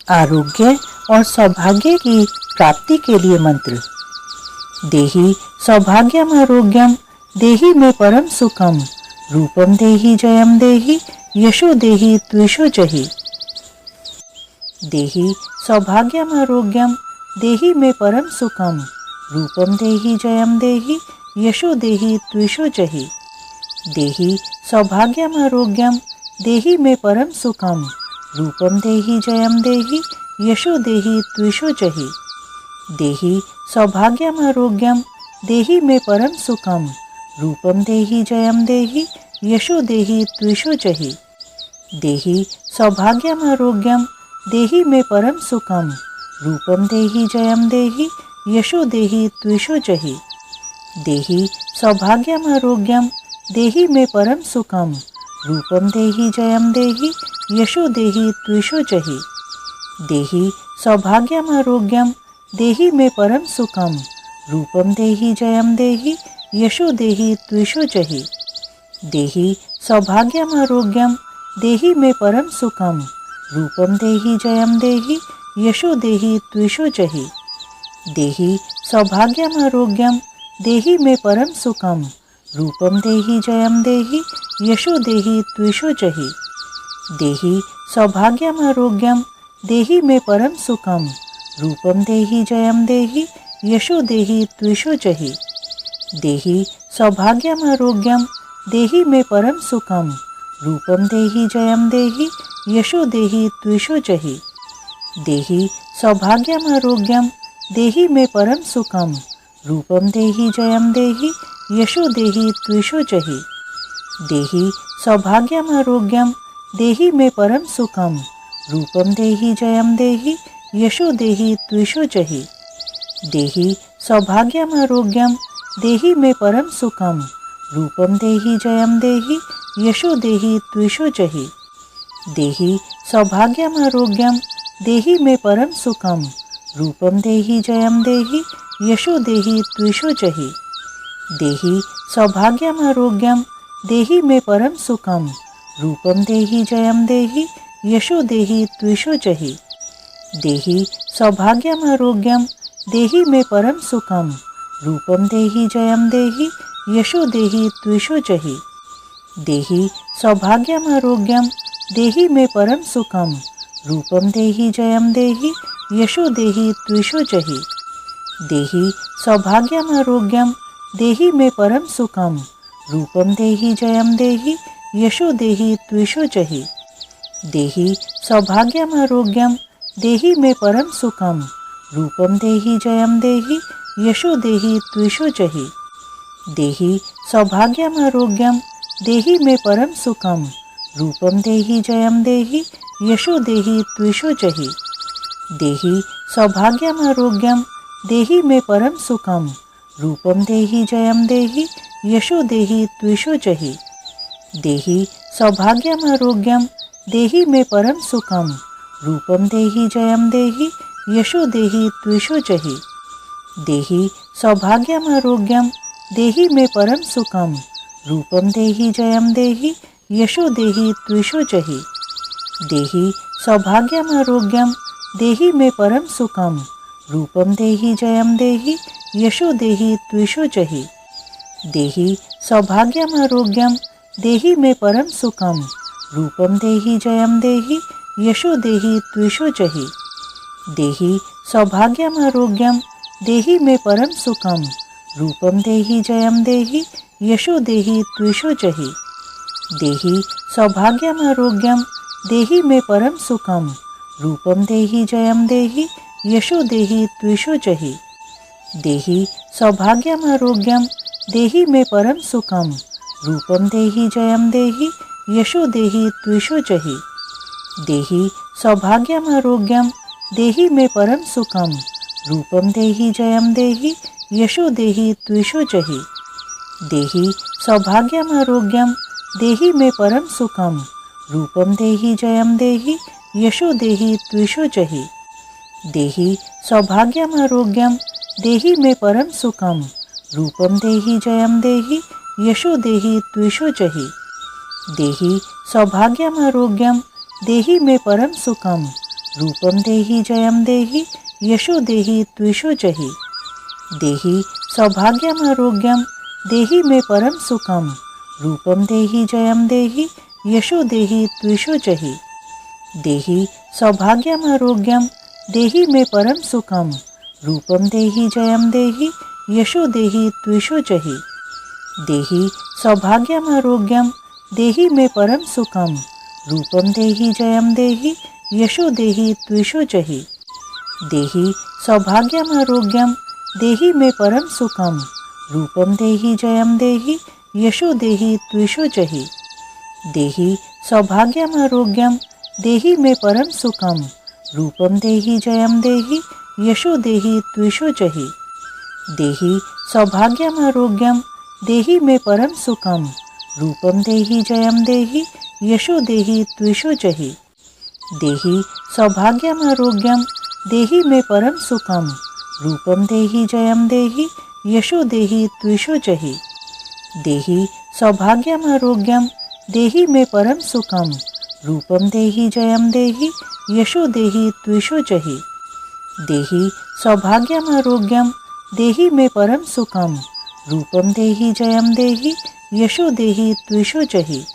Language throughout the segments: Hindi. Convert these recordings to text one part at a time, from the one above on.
आरोग्य और सौभाग्य की प्राप्ति के लिए मंत्र। देहि सौभाग्यम आरोग्यम, देहि में परम सुखम, रूपम देहि जयम देहि, यशो देहि त्विषो जहि। देहि सौभाग्यम आरोग्यम, देहि में परम सुखम, रूपम देहि जयम देहि, यशो देहि त्विषो जहि। देहि सौभाग्यम आरोग्यम, देहि में परम सुखम, रूपम देहि जयम देहि, यशो देहि त्विषो जहि। देहि सौभाग्यम आरोग्यम, देहि में परम सुखम, रूपम देहि जयम देहि, यशो देहि त्विषो जहि। देहि सौभाग्यम आरोग्यम, देहि में परम सुखम, रूपम देहि जयम देहि, यशो देहि त्विषो जहि। देहि सौभाग्यम आरोग्यम, देहि में परम सुखम, रूपम देहि जयम देहि, यशो देहि त्विषो जहि। देहि सौभाग्यम आरोग्यम, देहि में परम सुखम, रूपम देहि जयम देहि, यशो देहि त्विषो जहि। देहि सौभाग्यम आरोग्यम, देहि में परम सुखम, रूपम देहि जयम देहि, यशो देहि त्विषो जहि। देहि सौभाग्यम आरोग्यम, देहि में परम सुखम, रूपम देहि जयम देहि, यशो देहि त्विषो जहि। देहि सौभाग्यम आरोग्यम, देहि में परम सुखम, रूपम देहि जयम देहि, यशो देहि त्विषो जहि। देहि सौभाग्यम आरोग्यम, देहि में परम सुखम, रूपम देहि जयम देहि, यशो देहि त्विषो जहि। देहि सौभाग्यम आरोग्यम, देहि में परम सुखम, रूपम देहि जयम देहि, यशो देहि त्विषो जहि। देहि सौभाग्यम आरोग्यम, देहि में परम सुखम, रूपम देहि जयम देहि, यशो देहि त्विषो जहि। देहि सौभाग्यम आरोग्यम, देहि में परम सुखम, रूपम देहि जयम देहि, यशो देहि त्विषो जहि। देहि सौभाग्यम आरोग्यम, देहि में परम सुखम, रूपम देहि जयम देहि, यशो देहि त्विषो जहि। देहि सौभाग्यम आरोग्यम, देहि में परम सुखम, रूपम देहि जयम देहि, यशो देहि त्विषो जहि। देहि सौभाग्यम आरोग्यम, देहि में परम सुखम, रूपम देहि जयम देहि, यशो देहि त्विषो जहि। देहि सौभाग्यम आरोग्यम, देहि में परम सुखम, रूपम देहि जयम देहि, यशो देहि त्विषो जहि। देहि सौभाग्यम आरोग्यम, देहि में परम सुखम, रूपम देहि जयम देहि, यशो देहि त्विषो जहि। देहि सौभाग्यम आरोग्यम, देहि में परम सुखम, रूपम देहि जयम देहि, यशो देहि त्विषो जहि। देहि सौभाग्यम आरोग्यम, देहि में परम सुखम, रूपम देहि जयम देहि, यशो देहि त्विषो जहि। देहि सौभाग्यम आरोग्यम, देहि में परम सुखम, रूपम देहि जयम देहि, यशो देहि त्विषो जहि। देहि सौभाग्यम आरोग्यम, देहि में परम सुखम, रूपम देहि जयम देहि, यशो देहि त्विषो जहि। देहि सौभाग्यम आरोग्यम, देहि में परम सुखम, रूपम देहि जयम देहि, यशो देहि त्विषो जहि। देहि सौभाग्यम आरोग्यम, देहि में परम सुखम, रूपम देहि जयम देहि, यशो देहि त्विषो जहि। देहि सौभाग्यम आरोग्यम, देहि में परम सुखम, रूपम देहि जयम देहि, यशो देहि त्विषो जहि। देहि सौभाग्यम आरोग्यम, देहि में परम सुखम, रूपम देहि जयम देहि, यशो देहि त्विषो जहि। देहि सौभाग्यम आरोग्यम, देहि में परम सुखम, रूपम देहि जयम देहि, यशो देहि त्विषो जहि। देहि सौभाग्यम आरोग्यम, देहि में परम सुखम, रूपम देहि जयम देहि, यशो देहि त्विषो जहि। देहि सौभाग्यम आरोग्यम, देहि में परम सुखम, रूपम देहि जयम देहि, यशो देहि त्विषो जहि। देहि सौभाग्यम आरोग्यम, देहि में परम सुखम, रूपम देहि जयम देहि, यशो देहि त्विषो जहि। देहि सौभाग्यम आरोग्यम, देहि में परम सुखम, रूपम देहि जयम देहि, यशो देहि त्विषो जहि। देहि सौभाग्यम आरोग्यम, देहि में परम सुखम, रूपं देहि जयं देहि यशो देहि त्विषो जहि। देहि सौभाग्यमारोग्यं देहि मे परम सुखम। रूपं देहि जयं देहि यशो देहि त्विषो जहि। देहि सौभाग्यमारोग्यं देहि मे परम सुखम। रूपं देहि जयं देहि यशो देहि त्विषो जहि। देहि सौभाग्यमारोग्यं देहि मे परम सुखम। रूपं देहि जयं देहि यशो देहि त्विषो जहि। देहि सौभाग्यमारोग्यं देहि मे परम सुखम। रूपं देहि जयं देहि यशो देहि त्विषो जहि। देहि सौभाग्यमारोग्यं देहि मे परम सुखम। रूपं देहि जयं देहि यशो देहि त्विषो जहि। देहि सौभाग्यमारोग्यं देहि मे परम सुखम। रूपं देहि जयं देहि यशो देहि त्विषो जहि। देहि सौभाग्यमारोग्यं देहि मे परम सुखम। रूपं देहि जयं देहि यशो देहि त्विषो जहि। देहि सौभाग्यमारोग्यं देहि मे परम सुखम। रूपं देहि जयं देहि यशो देहि त्विषो जहि। देहि सौभाग्यमारोग्यं देहि मे परम सुखम। रूपं देहि जयं देहि यशो देहि त्विषो जहि।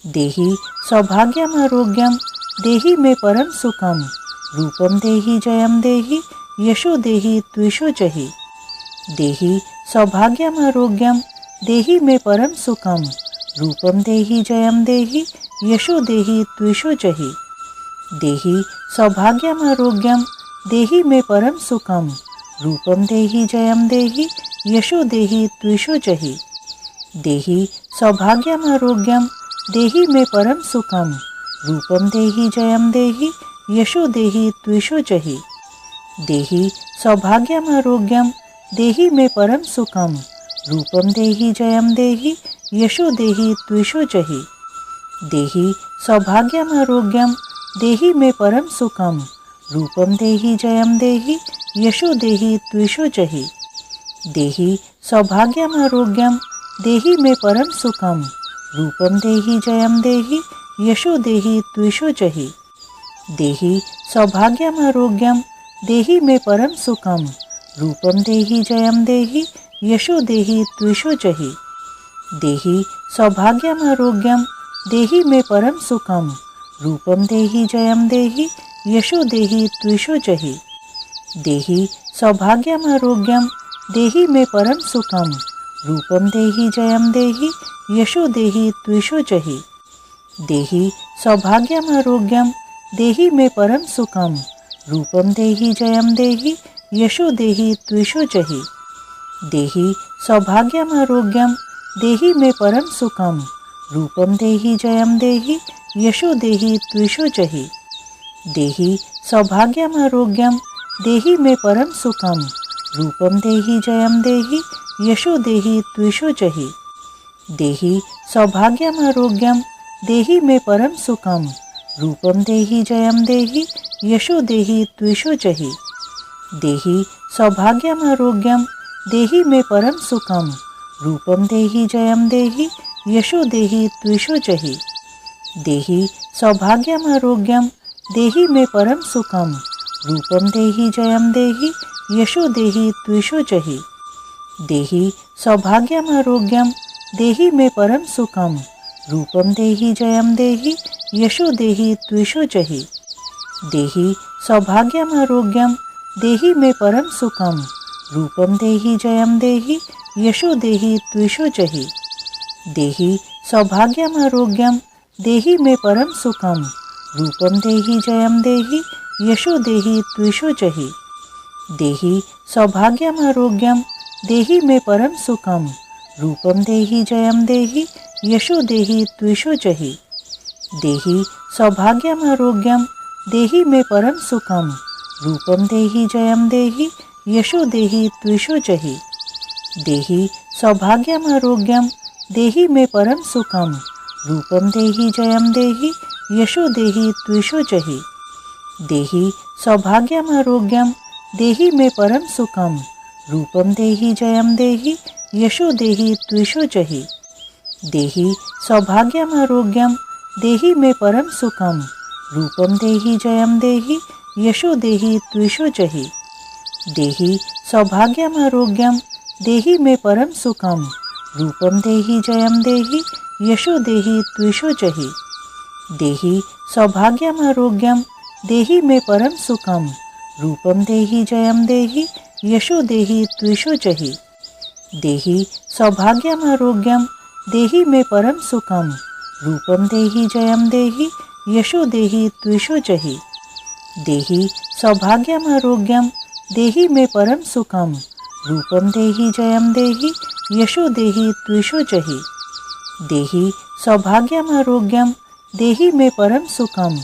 देहि सौभाग्यमारोग्यं देहि मे परम सुखम। रूपं देहि जयं देहि यशो देहि त्विषो जहि। देहि सौभाग्यमारोग्यं देहि मे परम सुखम। रूपं देहि जयं देहि यशो देहि त्विषो जहि। देहि सौभाग्यमारोग्यं देहि मे परम सुखम। रूपं देहि जयं देहि यशो देहि त्विषो जहि। देहि सौभाग्यमारोग्यं देहि मे परम सुखम। रूपं देहि जयं देहि यशो देहि त्विषो जहि। देहि सौभाग्यमारोग्यं देहि मे परम सुखम। रूपं देहि जयं देहि यशो देहि त्विषो जहि। देहि सौभाग्यमारोग्यं देहि मे परम सुखम। रूपं देहि जयं देहि यशो देहि त्विषो जहि। देहि सौभाग्यमारोग्यं देहि मे परम सुखम। रूपं देहि जयं देहि यशो देहि त्विषो जहि। देहि सौभाग्यमारोग्यं देहि मे परम सुखम। रूपं देहि जयं देहि यशो देहि त्विषो जहि। देहि सौभाग्यमारोग्यं देहि मे परम सुखम। रूपं देहि जयं देहि यशो देहि त्विषो जहि। देहि सौभाग्यमारोग्यं देहि मे परम सुखम। रूपं देहि जयं देहि यशो देहि त्विषो जहि। देहि सौभाग्यमारोग्यं देहि मे परम सुखम। रूपं देहि जयं देहि यशो देहि त्विषो जहि। देहि सौभाग्यमारोग्यं देहि मे परम सुखम। रूपं देहि जयं देहि यशो देहि त्विषो जहि। देहि सौभाग्यमारोग्यं देहि मे परम सुखम। रूपं देहि जयं देहि यशो देहि त्विषो जहि। देहि सौभाग्यमारोग्यं देहि मे परम सुखम। रूपं देहि जयं देहि यशो देहि त्विषो जहि। देहि सौभाग्यमारोग्यं देहि मे परम सुखम। रूपं देहि जयं देहि यशो देहि त्विषो जहि। देहि सौभाग्यमारोग्यं देहि मे परम सुखम। रूपं देहि जयं देहि यशो देहि त्विषो जहि। देहि सौभाग्यमारोग्यं देहि मे परम सुखम। रूपं देहि जयं देहि यशो देहि त्विषो जहि। देहि सौभाग्यमारोग्यं देहि मे परम सुखम। रूपं देहि जयं देहि यशो देहि त्विषो जहि। देहि सौभाग्यमारोग्यं देहि मे परम सुखम। रूपं देहि जयं देहि यशो देहि त्विषो जहि। देहि सौभाग्यमारोग्यं देहि मे परम सुखम। रूपं देहि जयं देहि यशो देहि त्विषो जहि। देहि सौभाग्यमारोग्यं देहि मे परम सुखम। रूपं देहि जयं देहि यशो देहि त्विषो जहि। देहि सौभाग्यमारोग्यं देहि मे परम सुखम। रूपं देहि जयं देहि यशो देहि त्विषो जहि। देहि सौभाग्यमारोग्यं देहि मे परम सुखम। रूपं देहि जयं देहि यशो देहि त्विषो जहि। देहि सौभाग्यमारोग्यं देहि मे परम सुखम। रूपं देहि जयं देहि यशो देहि त्विषो जहि। देहि सौभाग्यमारोग्यं देहि मे परम सुखम। रूपम देहि जयम देहि यशो देहि त्विषो जहि। देहि सौभाग्यमारोग्यं देहि मे परम सुखम। रूपम देहि जयम देहि यशो देहि त्विषो जहि। देहि सौभाग्यमारोग्यं देहि मे परम सुखम। रूपम देहि जयम देहि यशो देहि त्विषो जहि। देहि सौभाग्यमारोग्यं देहि मे परम सुखम। रूपम देहि जयम देहि यशो देहि त्विषो जहि। देहि सौभाग्यमारोग्यं देहि मे परम सुखम।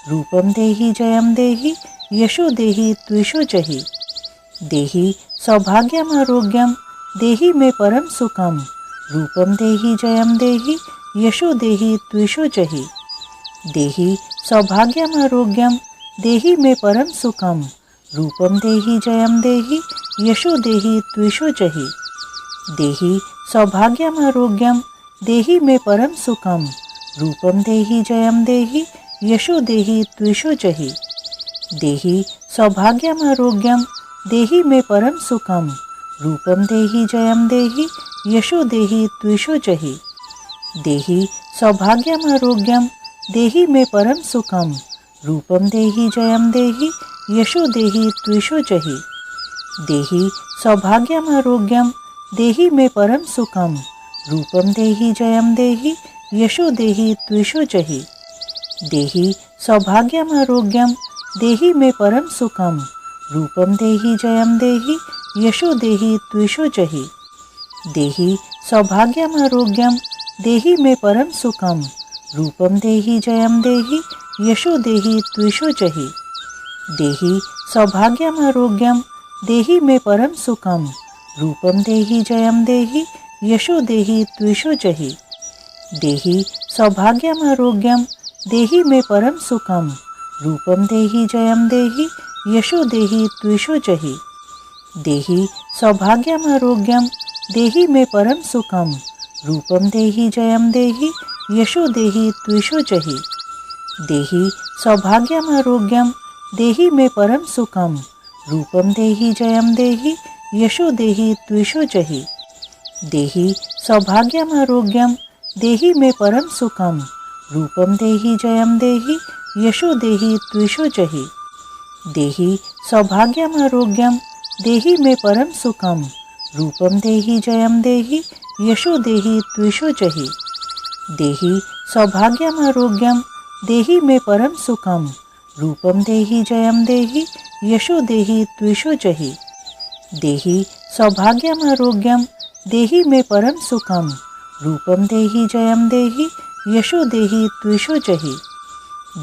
रूपम देहि जयम देहि यशो देहि त्विषो जहि। देहि सौभाग्यमारोग्यं देहि मे परम सुखम। रूपम देहि जयम देहि यशो देहि त्विषो जहि। देहि सौभाग्यमारोग्यं देहि मे परम सुखम। रूपम देहि जयम देहि यशो देहि त्विषो जहि। देहि सौभाग्यमारोग्यं देहि मे परम सुखम। रूपम देहि जयम देहि यशो देहि त्विषो जहि। देहि सौभाग्यमारोग्यं देहि मे परम सुखम। रूपम देहि जयम देहि यशो देहि त्विषो जहि। देहि सौभाग्यमारोग्यं देहि मे परम सुखम। रूपम देहि जयम देहि यशो देहि त्विषो जहि। देहि सौभाग्यमारोग्यं देहि मे परम सुखम। रूपम देहि जयम देहि यशो देहि त्विषो जहि। देहि सौभाग्यमारोग्यं देहि मे परम सुखम। रूपम देहि जयम देहि यशो देहि त्विषो जहि। देहि सौभाग्यमारोग्यं देहि मे परम सुखम। रूपम देहि जयम देहि यशो देहि त्विषो जहि। देहि सौभाग्यमारोग्यं देहि मे परम सुखम। रूपम देहि जयम देहि यशो देहि त्विषो जहि। देहि सौभाग्यमारोग्यं देहि मे परम सुखम। रूपम देहि जयम देहि यशो देहि त्विषो जहि। देहि सौभाग्यमारोग्यं देहि मे परम सुखम। रूपम देहि जयम देहि यशो देहि त्विषो जहि। देहि सौभाग्यमारोग्यं देहि मे परम सुखम। रूपम देहि जयम देहि यशो देहि त्विषो जहि। देहि सौभाग्यमारोग्यं देहि मे परम सुखम। रूपम देहि जयम देहि यशो देहि त्विषो जहि। देहि सौभाग्यमारोग्यं देहि मे परम सुखम। रूपम देहि जयम देहि यशो देहि त्विषो जहि। देहि सौभाग्यमारोग्यं देहि मे परम सुखम। रूपम देहि जयम देहि यशो देहि त्विषो जहि। देहि सौभाग्यमारोग्यं देहि मे परम सुखम। रूपम देहि जयम देहि यशो देहि त्विषो जहि। देहि सौभाग्यमारोग्यं देहि मे परम सुखम। रूपम देहि जयम देहि यशो देहि त्विषो जहि।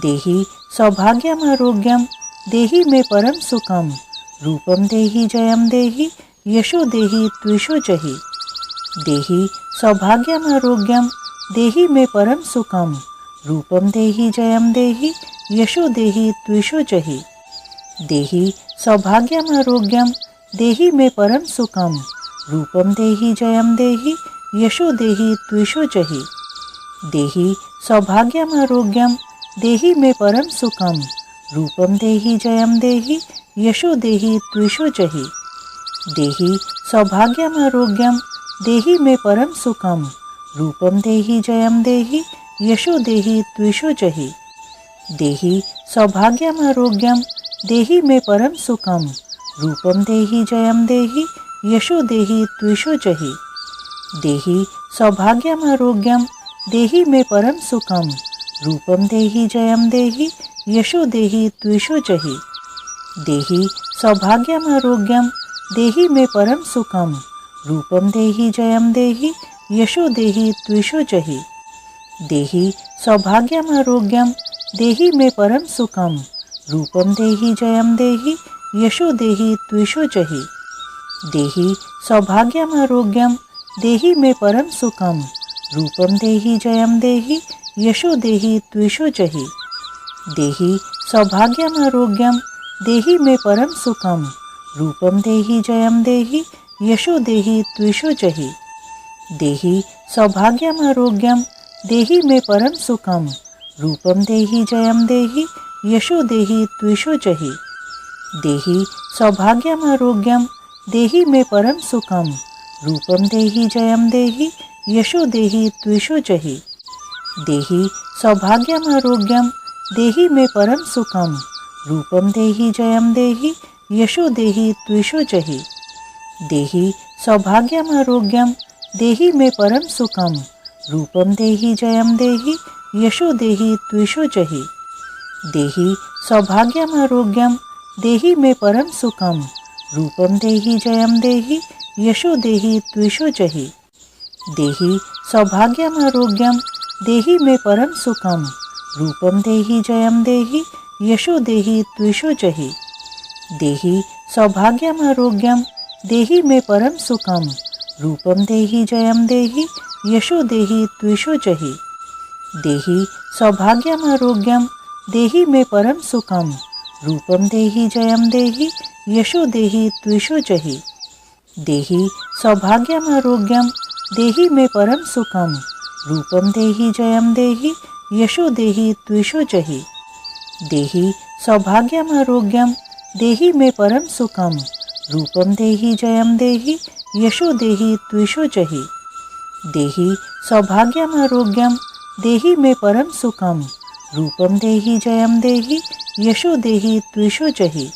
देहि सौभाग्यमारोग्यं देहि मे परम सुखम। रूपम देहि जयम देहि यशो देहि त्विषो जहि। देहि सौभाग्यमारोग्यं देहि मे परम सुखम। रूपम देहि जयम देहि यशो देहि त्विषो जहि। देहि सौभाग्यमारोग्यं देहि मे परम सुखम। रूपम देहि जयम देहि यशो देहि त्विषो जहि। देहि सौभाग्यमारोग्यं देहि मे परम सुखम। रूपम देहि जयम देहि यशो देहि त्विषो जहि। देहि सौभाग्यमारोग्यं देहि मे परम सुखम। रूपम देहि जयम देहि यशो देहि त्विषो जहि। देहि सौभाग्यमारोग्यं देहि मे परम सुखम। रूपम देहि जयम देहि यशो देहि त्विषो जहि। देहि सौभाग्यमारोग्यं देहि मे परम सुखम। रूपम देहि जयम देहि यशो देहि त्विषो जहि। देहि सौभाग्यमारोग्यं देहि मे परम सुखम। रूपम देहि जयम देहि यशो देहि त्विषो जहि। देहि सौभाग्यमारोग्यं देहि मे परम सुखम। रूपम देहि जयम देहि यशो देहि त्विषो जहि। देहि सौभाग्यमारोग्यं देहि मे परम सुखम। रूपम देहि जयम देहि यशो देहि त्विषो जहि। देहि सौभाग्यमारोग्यं देहि मे परम सुखम। रूपम देहि जयम देहि यशो देहि त्विषो जहि। देहि सौभाग्यमारोग्यं देहि मे परम सुखम रूपम देहि जयम देहि यशो देहि त्विषो जहि। देहि सौभाग्यमारोग्यं देहि मे परम सुखम रूपम देहि जयम देहि यशो देहि त्विषो जहि। देहि सौभाग्यमारोग्यं देहि मे परम सुखम रूपम देहि जयम देहि यशो देहि त्विषो जहि। देहि सौभाग्यमारोग्यं देहि मे परम सुखम रूपम देहि जयम देहि यशो देहि त्विषो जहि। देहि सौभाग्यमारोग्यं देहि मे परम सुखम रूपम देहि जयम देहि यशो देहि त्विषो जहि। देहि सौभाग्यमारोग्यं देहि मे परम सुखम रूपम देहि जयम देहि यशो देहि त्विषो जहि। देहि सौभाग्यमारोग्यं देहि मे परम सुखम रूपम देहि जयम देहि यशो देहि त्विषो जहि। देहि सौभाग्यमारोग्यं देहि मे परम सुखम रूपम देहि जयम देहि यशो देहि त्विषो जहि। देहि सौभाग्यमारोग्यं देहि मे परम सुखम रूपम देहि जयम देहि यशो देहि त्विषो जहि। देहि सौभाग्यमारोग्यं देहि मे परम सुखम रूपम देहि जयम देहि यशो देहि त्विषो जहि।